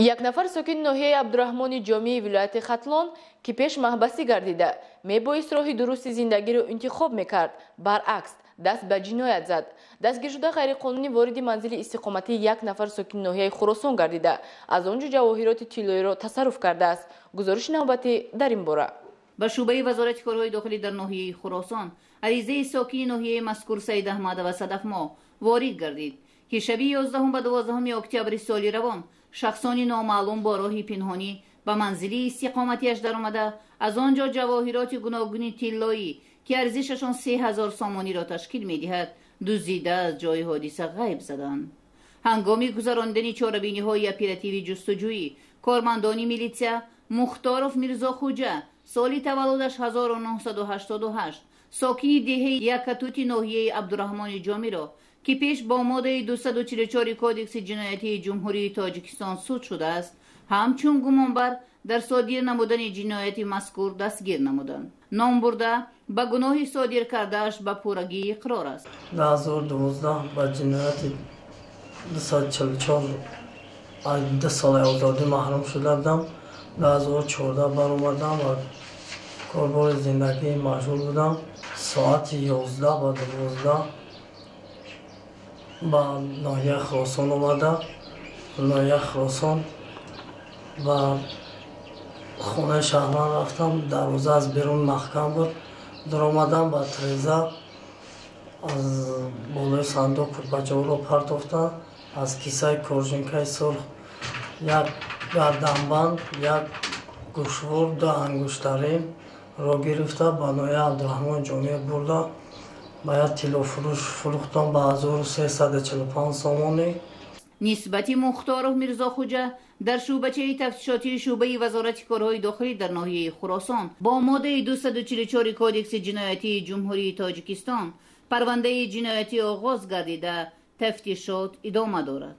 یک نفر ساکن ناحیه عبدالرحمن جامی ولایت ختلان که پیش محبسی گردیده میبایست راه درست زندگی رو انتخاب میکرد، برعکس دست به جنایت زد. دستگیر شده غیرقانونی وارد منزل استقامتی یک نفر ساکن ناحیه خراسان گردیده از آنجا جواهرات طلایی را تصرف کرده است. گزارش نوبتی در این باره. به شعبه وزارت کارهای داخلی در ناحیه خراسان عریضه ساکن ناحیه مذکور سید احمد و صدف ما وارد گردید که شب 11 و 12 اکتبر سال روان شخصانی نامعلوم با راه پنهانی به منزل استقامتیش در آمده از آنجا جواهرات گوناگون طلایی که ارزششان 3000 سامانی را تشکیل می‌دهد دزدیده از جای حادثه غیب زدند. هنگام گذراندن چاره‌بینی‌های اپراتیو جستجویی کارمندان میلیسیا مختارف میرزا خوجه سال تولدش 1988 ساکن دهه یکتوت ناحیه عبدالرحمن جامی را که پیش با ماده 244 کودکس جنایتی جمهوری تاجیکستان صادر شده است همچون گمانبر در صادر نمودن جنایتی مذکور دستگیر نمودند. نام برده به گناه صادر کردهش به پورگی اقرار است. 2012 به جنایت 244 از 2 سال آزادی محروم شده بودم. 2014 برآمدم و کاربار زندگی مشغول بودم. ساعت 11 و 12 با ناحیه خراسان آمده. ناحیه خراسان و خانه شهرمند رفتم. دروازه از بیرون محکم بود. در آمدم با تریزه از بالای صندوق بچه‌ها را پرتافتند. از کیسه کارژینکای سرخ یک گردنبند، یک گوشوار، 2 انگشترین را گرفته به ناحیه عبدالرحمن جامی برده باید طلا فروش فروختم به 1345 سامانی. نسبت مختارف میرزا خوجه در شعبچه تفتیشاتی شعبه وزارت کارهای داخلی در ناحیه خراسان با ماده 244 کودکس جنایتی جمهوری تاجیکستان پرونده جنایتی آغاز گردیده تفتیشات ادامه دارد.